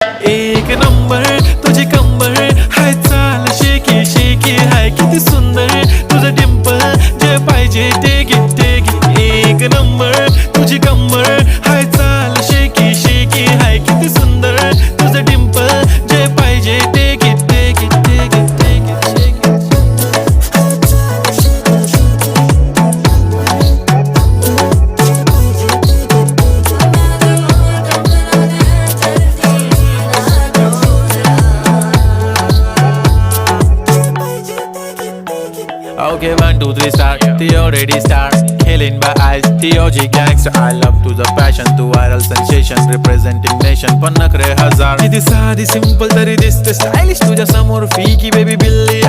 एक नंबर तुझी कंबर हाय, चाल शेकी शेकी हाय, किती सुंदर तुझं डिंपल, जे पाहिजे ते घे. एक नंबर तुझी कंबर हाय, चाल शेकी शेकी हाय, किती सुंदर तुझं डिंपल, जे पाहिजे ते घे. Okay, 1, 2, 3 start. The already start. Killing by eyes. TOG gangster. I love to the passion, to viral sensation, representing nation. पन्नकरे हजार. किती साधी simple तरी दिसते stylish तुझ्या समोर. फीकी baby बिल्ली.